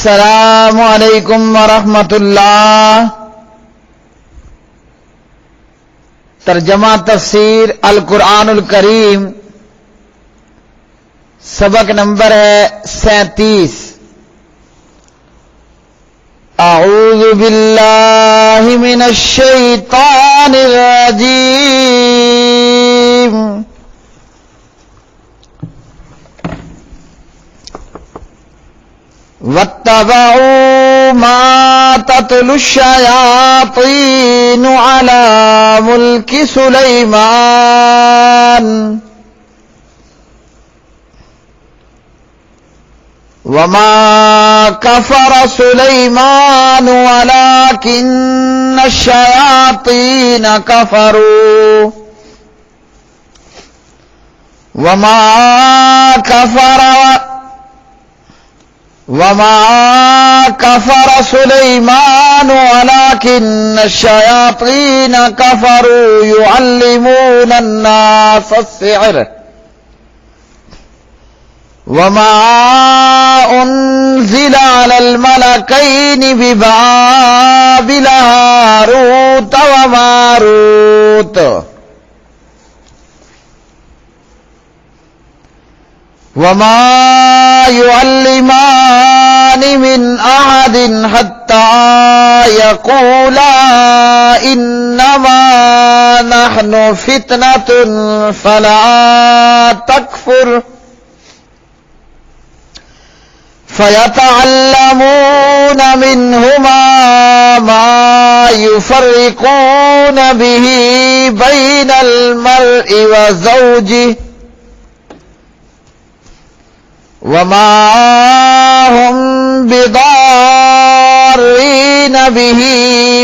السلام علیکم ورحمۃ اللہ۔ ترجمہ تفسیر القرآن الکریم، سبق نمبر ہے 37۔ اعوذ باللہ من الشیطان الرجیم۔ واتبعوا ما تتلو الشياطين على ملك سليمان وما كفر سليمان ولكن الشياطين كفروا وما كفر سليمان ولكن الشياطين كفروا يعلمون الناس السحر وما أنزل على الملكين ببابل هاروت وماروت وما يعلمان من أحد حتى يقولا إنما نحن فتنة فلا تكفر فيتعلمون منهما ما يفرقون به بين المرء وزوجه وما هم بضارين به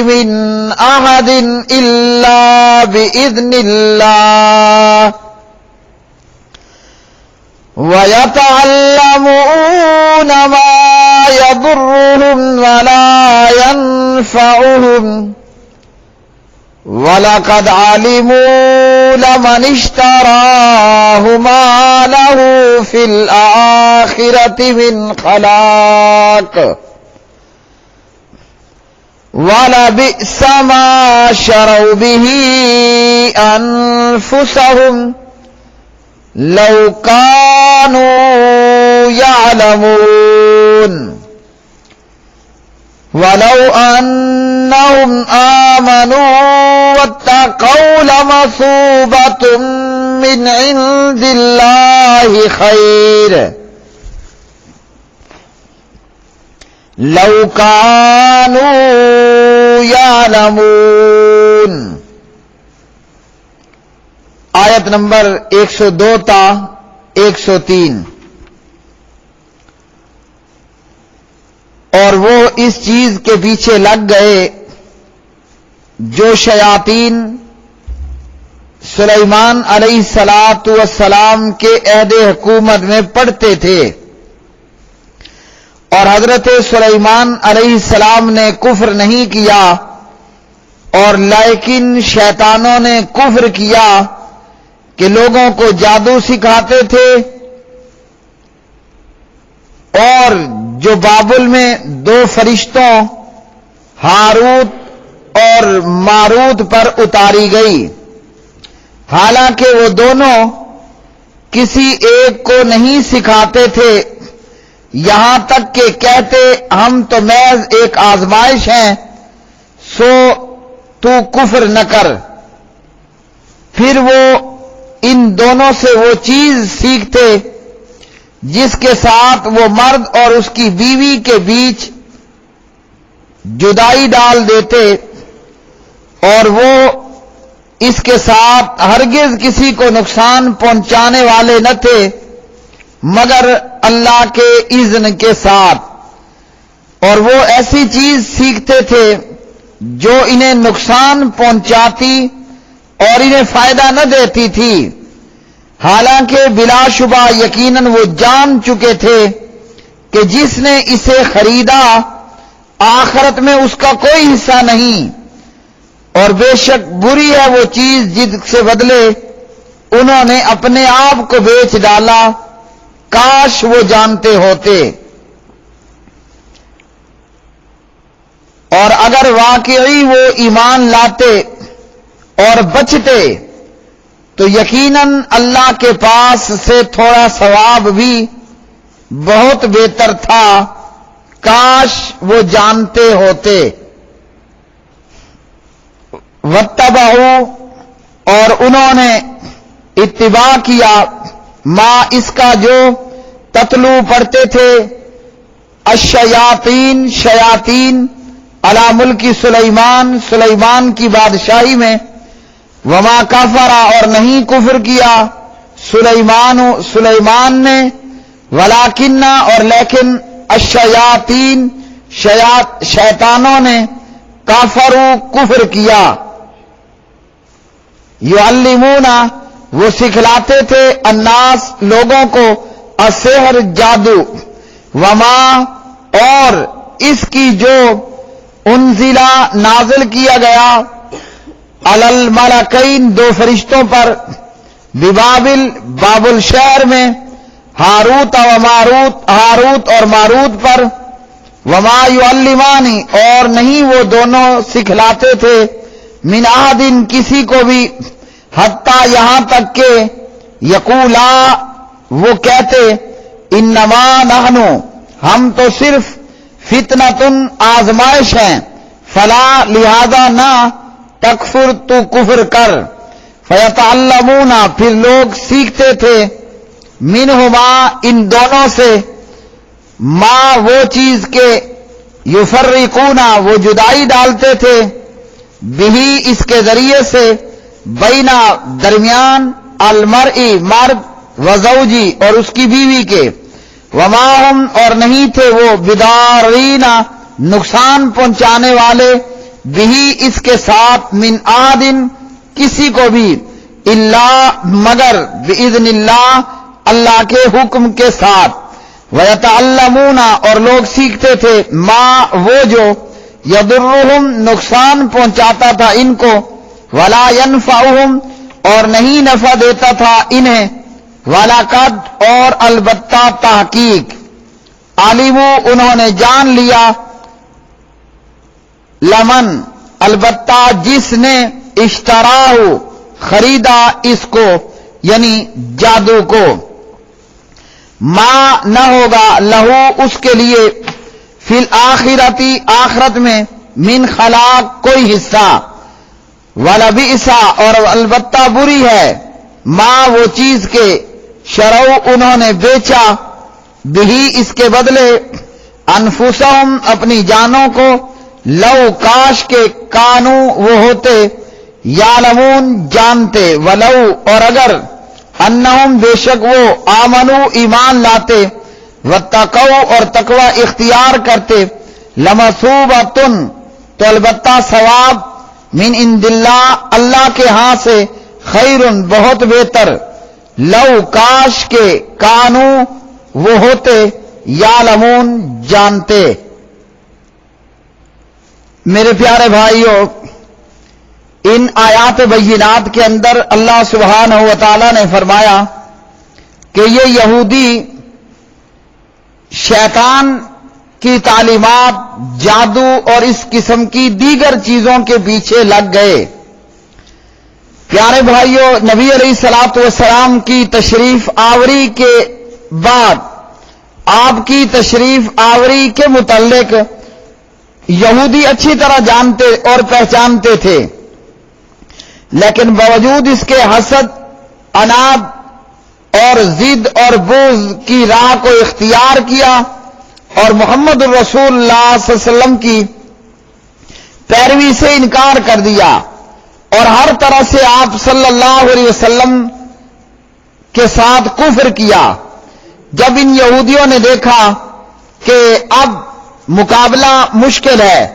من أحد إلا بإذن الله ويتعلمون ما يضرهم ولا ينفعهم وَلَقَدْ عَلِمُوا لَمَنِ اشْتَرَاهُ مَا لَهُ فِي الْآخِرَةِ مِنْ خَلَاقٍ وَلَبِئْسَ مَا شَرَوْا بِهِ أَنفُسَهُمْ لَوْ كَانُوا يَعْلَمُونَ وَلَوْ أَنَّهُمْ آمَنُوا وَاتَّقَوْا لَمَثُوبَةٌ مِّنْ عِندِ اللَّهِ خَيْرٌ لَوْ كَانُوا يَعْلَمُونَ۔ آیت نمبر 102 تا 103۔ اور وہ اس چیز کے پیچھے لگ گئے جو شیاطین سلیمان علیہ السلام کے عہد حکومت میں پڑھتے تھے، اور حضرت سلیمان علیہ السلام نے کفر نہیں کیا، اور لیکن شیطانوں نے کفر کیا کہ لوگوں کو جادو سکھاتے تھے، اور جو بابل میں دو فرشتوں ہاروت اور ماروت پر اتاری گئی، حالانکہ وہ دونوں کسی ایک کو نہیں سکھاتے تھے، یہاں تک کہ کہتے ہم تو محض ایک آزمائش ہیں، سو تو کفر نہ کر۔ پھر وہ ان دونوں سے وہ چیز سیکھتے جس کے ساتھ وہ مرد اور اس کی بیوی کے بیچ جدائی ڈال دیتے، اور وہ اس کے ساتھ ہرگز کسی کو نقصان پہنچانے والے نہ تھے مگر اللہ کے اذن کے ساتھ، اور وہ ایسی چیز سیکھتے تھے جو انہیں نقصان پہنچاتی اور انہیں فائدہ نہ دیتی تھی، حالانکہ بلا شبہ یقیناً وہ جان چکے تھے کہ جس نے اسے خریدا آخرت میں اس کا کوئی حصہ نہیں، اور بے شک بری ہے وہ چیز جس سے بدلے انہوں نے اپنے آپ کو بیچ ڈالا، کاش وہ جانتے ہوتے۔ اور اگر واقعی وہ ایمان لاتے اور بچتے تو یقیناً اللہ کے پاس سے تھوڑا ثواب بھی بہت بہتر تھا، کاش وہ جانتے ہوتے۔ واتبعوا، اور انہوں نے اتباع کیا، ما اس کا جو تتلو پڑھتے تھے، الشیاطین شیاطین، علی ملک سلیمان سلیمان کی بادشاہی میں، وما کفر اور نہیں کفر کیا سلیمان نے، ولیکن اور لیکن الشیاطین شیطانوں نے، کافروا کفر کیا، یعلمون وہ سکھلاتے تھے، الناس لوگوں کو، السحر جادو، وما اور اس کی جو انزلہ نازل کیا گیا، علی الملکین دو فرشتوں پر، ببابل بابل شہر میں، ہاروت و ماروت ہاروت اور ماروت پر، وما یعلمانی اور نہیں وہ دونوں سکھلاتے تھے، من احد کسی کو بھی، حتیٰ یہاں تک کہ یقولا وہ کہتے، انما نحن ہم تو صرف فتنۃ آزمائش ہیں، فلا لہذا نہ تکفر تو کفر کر، فیتعلمون پھر لوگ سیکھتے تھے، منہما ان دونوں سے، ما وہ چیز کے، یفرقون وہ جدائی ڈالتے تھے، بہی اس کے ذریعے سے، بینا درمیان، المرئی مرد، وزوجی اور اس کی بیوی کے، وما ہم اور نہیں تھے وہ، بدارین نقصان پہنچانے والے، بہی اس کے ساتھ، من آدن کسی کو بھی، الا مگر، باذن اللہ اللہ کے حکم کے ساتھ، ویتعلمون اور لوگ سیکھتے تھے، ما وہ جو، یضرہم نقصان پہنچاتا تھا ان کو، ولا ینفعہم اور نہیں نفع دیتا تھا انہیں، وَلَقَدْ اور البتہ تحقیق، عَلِمُوا انہوں نے جان لیا، لمن البتہ جس نے، اشتراہ خریدا اس کو یعنی جادو کو، ما نہ ہوگا لہو اس کے لیے، فی الآخرتی آخرت میں، من خلاق کوئی حصہ، وَلَبِئْسَ اور البتہ بری ہے، ما وہ چیز کے، شرعوا انہوں نے بیچا، بہی اس کے بدلے، انفسہم اپنی جانوں کو، لو کاش کے، کانو وہ ہوتے، یعلمون جانتے، ولو اور اگر، انہم بے شک وہ، آمنو ایمان لاتے، واتقوا اور تقوی اختیار کرتے، لمثوبۃ تو البتہ ثواب، من عند اللہ اللہ کے ہاں سے، خیر بہت بہتر، لو کاش کے، کانو وہ ہوتے، یعلمون جانتے۔ میرے پیارے بھائیوں، ان آیات بینات کے اندر اللہ سبحانہ و تعالی نے فرمایا کہ یہ یہودی شیطان کی تعلیمات، جادو اور اس قسم کی دیگر چیزوں کے پیچھے لگ گئے۔ پیارے بھائیوں، نبی علیہ الصلوۃ والسلام کی تشریف آوری کے بعد آپ کی تشریف آوری کے متعلق یہودی اچھی طرح جانتے اور پہچانتے تھے، لیکن باوجود اس کے حسد، عناد اور ضد اور بغض کی راہ کو اختیار کیا اور محمد الرسول اللہ صلی اللہ علیہ وسلم کی پیروی سے انکار کر دیا، اور ہر طرح سے آپ صلی اللہ علیہ وسلم کے ساتھ کفر کیا۔ جب ان یہودیوں نے دیکھا کہ اب مقابلہ مشکل ہے،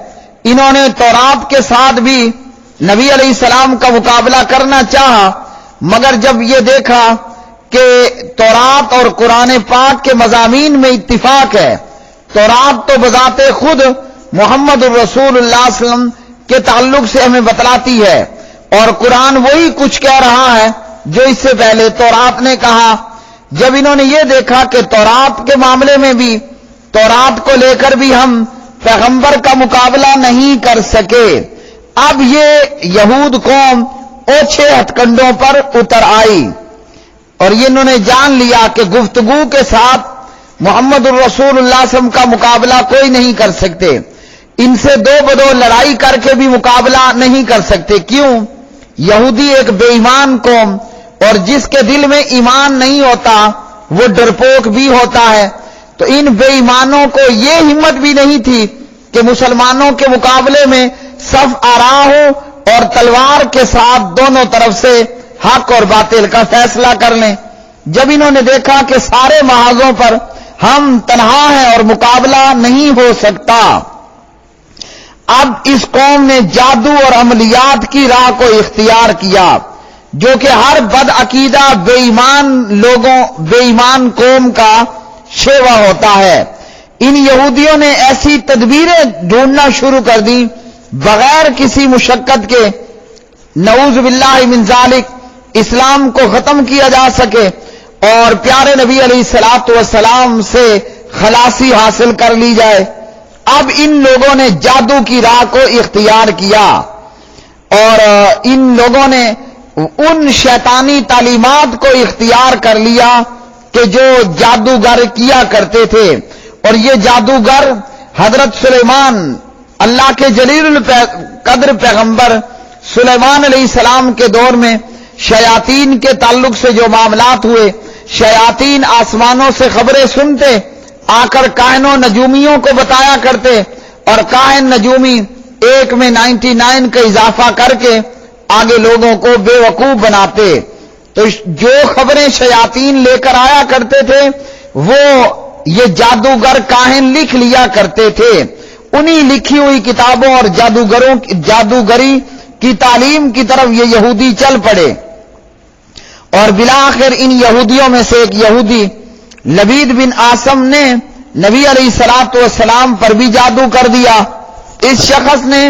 انہوں نے تورات کے ساتھ بھی نبی علیہ السلام کا مقابلہ کرنا چاہا، مگر جب یہ دیکھا کہ تورات اور قرآن پاک کے مضامین میں اتفاق ہے، تورات تو بذات خود محمد الرسول اللہ صلی اللہ علیہ وسلم کے تعلق سے ہمیں بتلاتی ہے، اور قرآن وہی کچھ کہہ رہا ہے جو اس سے پہلے تورات نے کہا۔ جب انہوں نے یہ دیکھا کہ تورات کے معاملے میں بھی، تورات کو لے کر بھی ہم پیغمبر کا مقابلہ نہیں کر سکے۔ اب یہ یہود قوم اوچھے ہتھ کنڈوں پر اتر آئی اور یہ انہوں نے جان لیا کہ گفتگو کے ساتھ محمد الرسول اللہ صلی اللہ علیہ وسلم کا مقابلہ کوئی نہیں کر سکتے، ان سے دو بدو لڑائی کر کے بھی مقابلہ نہیں کر سکتے۔ کیوں؟ یہودی ایک بے ایمان قوم، اور جس کے دل میں ایمان نہیں ہوتا وہ ڈرپوک بھی ہوتا ہے۔ تو ان بے ایمانوں کو یہ ہمت بھی نہیں تھی کہ مسلمانوں کے مقابلے میں صف آرا ہو اور تلوار کے ساتھ دونوں طرف سے حق اور باطل کا فیصلہ کر لیں۔ جب انہوں نے دیکھا کہ سارے محاذوں پر ہم تنہا ہیں اور مقابلہ نہیں ہو سکتا، اب اس قوم نے جادو اور عملیات کی راہ کو اختیار کیا، جو کہ ہر بد عقیدہ بے ایمان قوم کا شیوا ہوتا ہے۔ ان یہودیوں نے ایسی تدبیریں ڈھونڈنا شروع کر دی بغیر کسی مشقت کے، نعوذ باللہ من ذالک، اسلام کو ختم کیا جا سکے اور پیارے نبی علیہ الصلوۃ والسلام سے خلاصی حاصل کر لی جائے۔ اب ان لوگوں نے جادو کی راہ کو اختیار کیا اور ان لوگوں نے ان شیطانی تعلیمات کو اختیار کر لیا کہ جو جادوگر کیا کرتے تھے، اور یہ جادوگر حضرت سلیمان، اللہ کے جلیل القدر پیغمبر سلیمان علیہ السلام کے دور میں شیاطین کے تعلق سے جو معاملات ہوئے، شیاطین آسمانوں سے خبریں سنتے آ کر کاہن و نجومیوں کو بتایا کرتے، اور کاہن نجومی ایک میں 99 کا اضافہ کر کے آگے لوگوں کو بے وقوف بناتے۔ تو جو خبریں شیاطین لے کر آیا کرتے تھے وہ یہ جادوگر کاہن لکھ لیا کرتے تھے۔ انہی لکھی ہوئی کتابوں اور جادوگری کی تعلیم کی طرف یہ یہودی چل پڑے، اور بالآخر ان یہودیوں میں سے ایک یہودی لبید بن عاصم نے نبی علیہ الصلوۃ والسلام پر بھی جادو کر دیا۔ اس شخص نے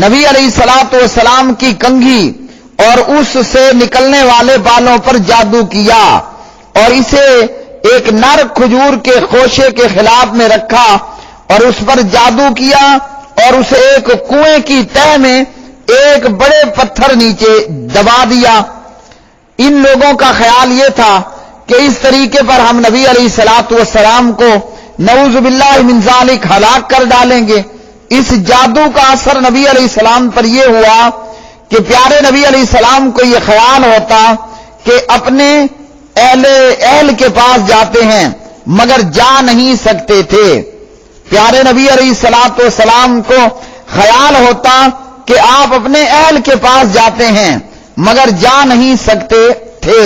نبی علیہ الصلوۃ والسلام کی کنگھی اور اس سے نکلنے والے بالوں پر جادو کیا، اور اسے ایک نر کھجور کے خوشے کے خلاف میں رکھا اور اس پر جادو کیا، اور اسے ایک کنویں کی تہ میں ایک بڑے پتھر نیچے دبا دیا۔ ان لوگوں کا خیال یہ تھا کہ اس طریقے پر ہم نبی علیہ الصلوۃ والسلام کو نعوذ باللہ من ذالک ہلاک کر ڈالیں گے۔ اس جادو کا اثر نبی علیہ السلام پر یہ ہوا کہ پیارے نبی علیہ السلام کو یہ خیال ہوتا کہ اپنے اہل کے پاس جاتے ہیں مگر جا نہیں سکتے تھے۔ پیارے نبی علیہ الصلوۃ والسلام کو خیال ہوتا کہ آپ اپنے اہل کے پاس جاتے ہیں مگر جا نہیں سکتے تھے۔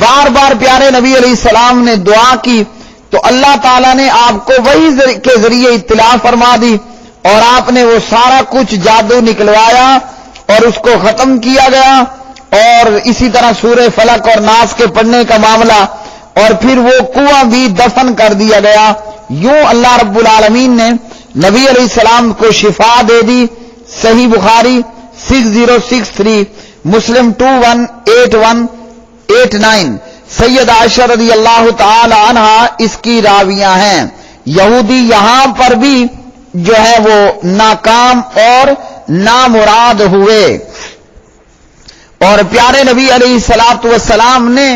بار بار پیارے نبی علیہ السلام نے دعا کی تو اللہ تعالیٰ نے آپ کو وحی کے ذریعے اطلاع فرما دی، اور آپ نے وہ سارا کچھ جادو نکلوایا اور اس کو ختم کیا گیا، اور اسی طرح سورہ فلق اور ناس کے پڑھنے کا معاملہ، اور پھر وہ کنواں بھی دفن کر دیا گیا۔ یوں اللہ رب العالمین نے نبی علیہ السلام کو شفا دے دی۔ صحیح بخاری 6063، مسلم 218189، سید عائشہ رضی اللہ تعالی عنہ اس کی راویہ ہیں۔ یہودی یہاں پر بھی جو ہے وہ ناکام اور نامراد ہوئے، اور پیارے نبی علیہ الصلوۃ والسلام نے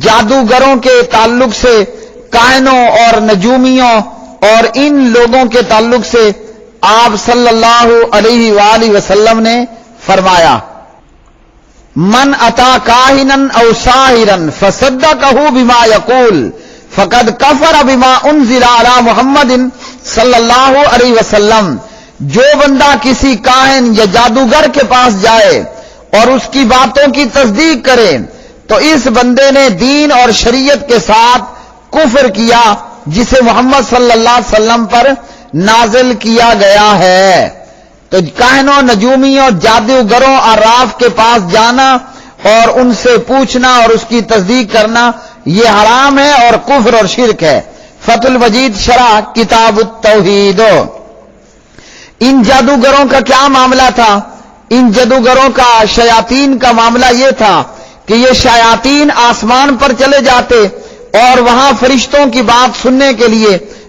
جادوگروں کے تعلق سے، کاہنوں اور نجومیوں اور ان لوگوں کے تعلق سے آپ صلی اللہ علیہ وآلہ وسلم نے فرمایا، من اتا کاہنن او ساحرن فصدقہ بما یقول فقد کفر بما انزل علی محمد صلی اللہ علیہ وسلم۔ جو بندہ کسی کاہن یا جادوگر کے پاس جائے اور اس کی باتوں کی تصدیق کرے تو اس بندے نے دین اور شریعت کے ساتھ کفر کیا جسے محمد صلی اللہ علیہ وسلم پر نازل کیا گیا ہے۔ تو کاہنوں، نجومیوں، جادوگروں، عراف کے پاس جانا اور ان سے پوچھنا اور اس کی تصدیق کرنا یہ حرام ہے اور کفر اور شرک ہے۔ فتح المجید شرح کتاب التوحید۔ ان جادوگروں کا کیا معاملہ تھا؟ ان جادوگروں کا، شیاطین کا معاملہ یہ تھا کہ یہ شیاطین آسمان پر چلے جاتے اور وہاں فرشتوں کی بات سننے کے لیے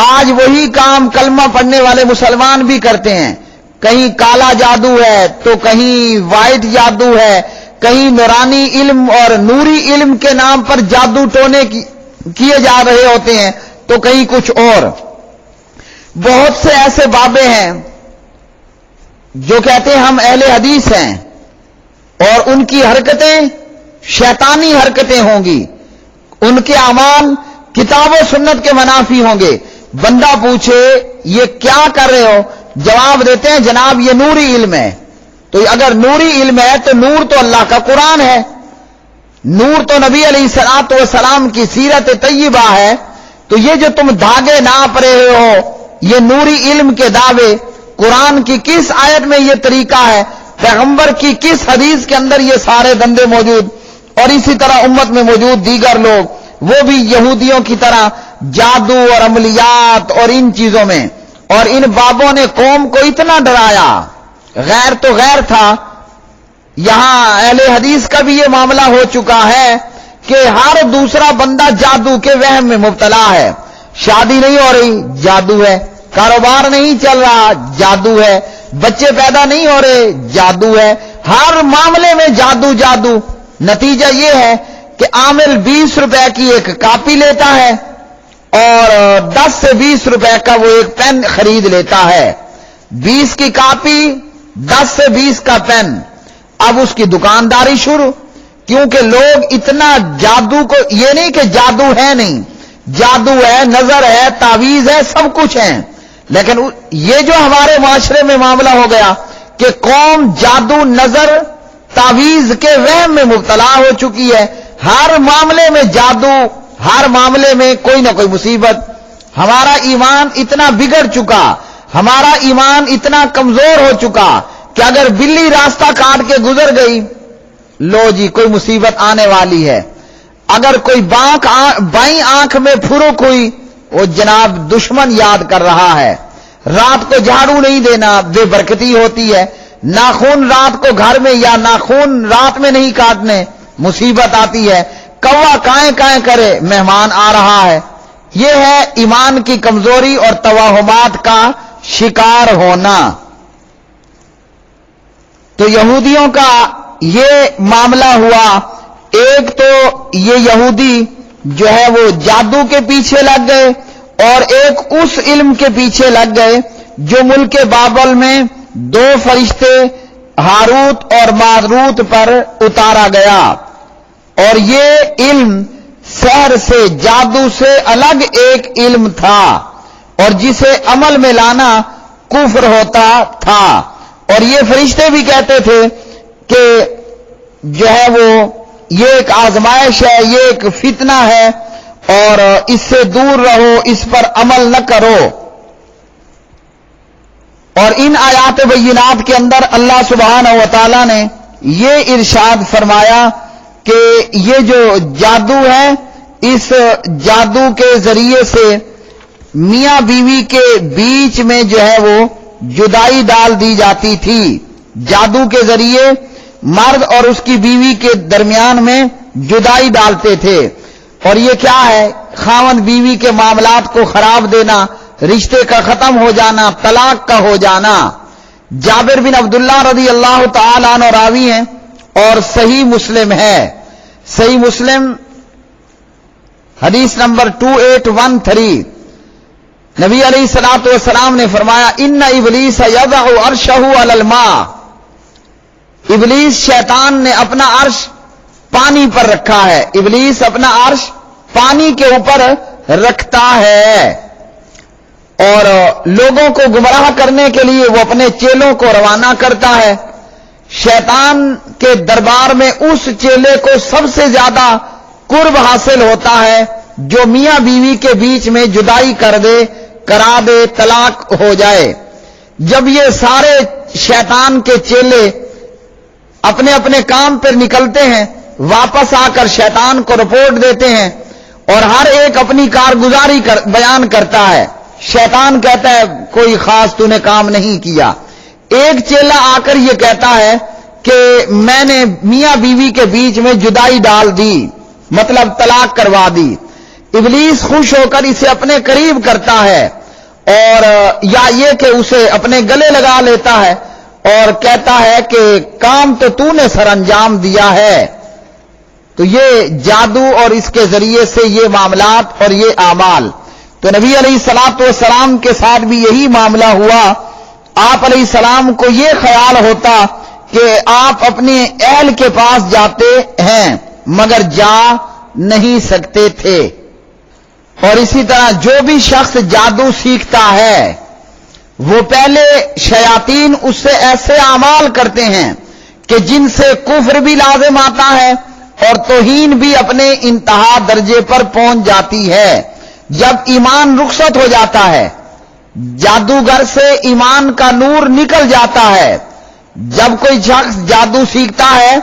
آج وہی کام کلمہ پڑھنے والے مسلمان بھی کرتے ہیں. کہیں کالا جادو ہے تو کہیں وائٹ جادو ہے, کہیں نورانی علم اور نوری علم کے نام پر جادو ٹونے کیے جا رہے ہوتے ہیں, تو کہیں کچھ اور. بہت سے ایسے بابے ہیں جو کہتے ہیں ہم اہل حدیث ہیں اور ان کی حرکتیں شیطانی حرکتیں ہوں گی, ان کے اعمال کتاب و سنت کے منافی ہوں گے. بندہ پوچھے یہ کیا کر رہے ہو, جواب دیتے ہیں جناب یہ نوری علم ہے. تو اگر نوری علم ہے تو نور تو اللہ کا قرآن ہے, نور تو نبی علیہ الصلوۃ والسلام کی سیرت طیبہ ہے. تو یہ جو تم دھاگے ناپ رہے ہو یہ نوری علم کے دعوے, قرآن کی کس آیت میں یہ طریقہ ہے, پیغمبر کی کس حدیث کے اندر یہ سارے دندے موجود, اور اسی طرح امت میں موجود دیگر لوگ وہ بھی یہودیوں کی طرح جادو اور عملیات اور ان چیزوں میں. اور ان بابوں نے قوم کو اتنا ڈرایا, غیر تو غیر تھا. یہاں اہل حدیث کا بھی یہ معاملہ ہو چکا ہے کہ ہر دوسرا بندہ جادو کے وہم میں مبتلا ہے. شادی نہیں ہو رہی, جادو ہے. کاروبار نہیں چل رہا, جادو ہے. بچے پیدا نہیں ہو رہے, جادو ہے. ہر معاملے میں جادو جادو. نتیجہ یہ ہے کہ عامل 20 روپے کی ایک کاپی لیتا ہے اور 10 سے 20 روپے کا وہ ایک پین خرید لیتا ہے. 20 کی کاپی, 10 سے 20 کا پین. اب اس کی دکانداری شروع, کیونکہ لوگ اتنا جادو کو, یہ نہیں کہ جادو ہے نہیں, جادو ہے, نظر ہے, تعویذ ہے, سب کچھ ہے. لیکن یہ جو ہمارے معاشرے میں معاملہ ہو گیا کہ قوم جادو, نظر, تعویذ کے وہم میں مبتلا ہو چکی ہے. ہر معاملے میں جادو, ہر معاملے میں کوئی نہ کوئی مصیبت. ہمارا ایمان اتنا بگڑ چکا, ہمارا ایمان اتنا کمزور ہو چکا کہ اگر بلی راستہ کاٹ کے گزر گئی, لو جی کوئی مصیبت آنے والی ہے. اگر کوئی بائیں آنکھ میں پھرک ہوئی, وہ جناب دشمن یاد کر رہا ہے. رات کو جھاڑو نہیں دینا, بے برکتی ہوتی ہے. ناخون رات کو گھر میں یا ناخون رات میں نہیں کاٹنے, مصیبت آتی ہے. کوا کائیں کائیں کرے, مہمان آ رہا ہے. یہ ہے ایمان کی کمزوری اور توہمات کا شکار ہونا. تو یہودیوں کا یہ معاملہ ہوا. ایک تو یہ یہودی جو ہے وہ جادو کے پیچھے لگ گئے, اور ایک اس علم کے پیچھے لگ گئے جو ملک بابل میں 2 فرشتے ہاروت اور ماروت پر اتارا گیا. اور یہ علم سحر سے, جادو سے الگ ایک علم تھا, اور جسے عمل میں لانا کفر ہوتا تھا. اور یہ فرشتے بھی کہتے تھے کہ جو ہے وہ یہ ایک آزمائش ہے, یہ ایک فتنہ ہے, اور اس سے دور رہو, اس پر عمل نہ کرو. اور ان آیات بینات کے اندر اللہ سبحانہ و تعالی نے یہ ارشاد فرمایا کہ یہ جو جادو ہے, اس جادو کے ذریعے سے میاں بیوی کے بیچ میں جو ہے وہ جدائی ڈال دی جاتی تھی. جادو کے ذریعے مرد اور اس کی بیوی کے درمیان میں جدائی ڈالتے تھے. اور یہ کیا ہے, خاوند بیوی کے معاملات کو خراب دینا, رشتے کا ختم ہو جانا, طلاق کا ہو جانا. جابر بن عبداللہ رضی اللہ تعالی عنہ راوی ہیں اور صحیح مسلم ہے. صحیح مسلم حدیث نمبر 2813, نبی علیہ الصلوۃ والسلام نے فرمایا ان ابلیس یضع عرشہ علی الماء. ابلیس شیطان نے اپنا عرش پانی پر رکھا ہے. ابلیس اپنا عرش پانی کے اوپر رکھتا ہے, اور لوگوں کو گمراہ کرنے کے لیے وہ اپنے چیلوں کو روانہ کرتا ہے. شیطان کے دربار میں اس چیلے کو سب سے زیادہ قرب حاصل ہوتا ہے جو میاں بیوی کے بیچ میں جدائی کرا دے, طلاق ہو جائے. جب یہ سارے شیطان کے چیلے اپنے اپنے کام پر نکلتے ہیں, واپس آ کر شیطان کو رپورٹ دیتے ہیں, اور ہر ایک اپنی کارگزاری بیان کرتا ہے. شیطان کہتا ہے کوئی خاص تو نے کام نہیں کیا. ایک چیلا آ کر یہ کہتا ہے کہ میں نے میاں بیوی کے بیچ میں جدائی ڈال دی, مطلب طلاق کروا دی. ابلیس خوش ہو کر اسے اپنے قریب کرتا ہے، اور یا یہ کہ اسے اپنے گلے لگا لیتا ہے اور کہتا ہے کہ کام تو نے سر انجام دیا ہے۔ تو یہ جادو اور اس کے ذریعے سے یہ معاملات اور یہ اعمال، تو نبی علیہ الصلوۃ والسلام کے ساتھ بھی یہی معاملہ ہوا۔ آپ علیہ السلام کو یہ خیال ہوتا کہ آپ اپنے اہل کے پاس جاتے ہیں مگر جا نہیں سکتے تھے۔ اور اسی طرح جو بھی شخص جادو سیکھتا ہے وہ پہلے شیاطین اس سے ایسے اعمال کرتے ہیں کہ جن سے کفر بھی لازم آتا ہے اور توہین بھی اپنے انتہا درجے پر پہنچ جاتی ہے۔ جب ایمان رخصت ہو جاتا ہے، جادوگر سے ایمان کا نور نکل جاتا ہے۔ جب کوئی شخص جادو سیکھتا ہے،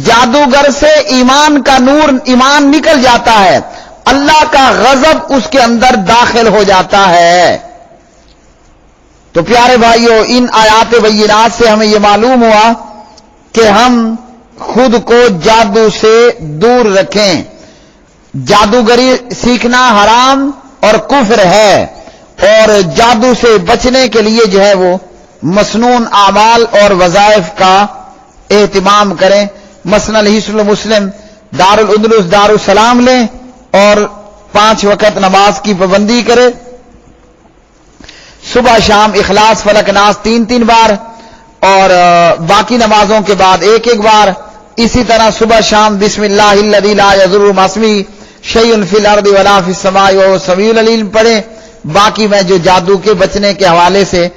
جادوگر سے ایمان کا نور، ایمان نکل جاتا ہے، اللہ کا غضب اس کے اندر داخل ہو جاتا ہے۔ تو پیارے بھائیو، ان آیات بینات سے ہمیں یہ معلوم ہوا کہ ہم خود کو جادو سے دور رکھیں۔ جادوگری سیکھنا حرام اور کفر ہے، اور جادو سے بچنے کے لیے جو ہے وہ مسنون اعمال اور وظائف کا اہتمام کریں۔ مسند حصن مسلم، دارالاندلس دارالسلام لیں اور 5 وقت نماز کی پابندی کرے۔ صبح شام اخلاص فلق ناس 3 بار، اور باقی نمازوں کے بعد 1 بار۔ اسی طرح صبح شام بسم اللہ الذی لا یضر مع اسمہ شیء فی الارض ولا فی السماء وهو السمیع العلیم پڑھیں۔ باقی میں جو جادو کے بچنے کے حوالے سے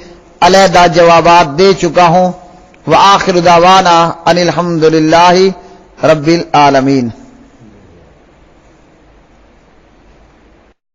علیحدہ جوابات دے چکا ہوں۔ وآخر دعوانا ان الحمد للہ رب العالمین۔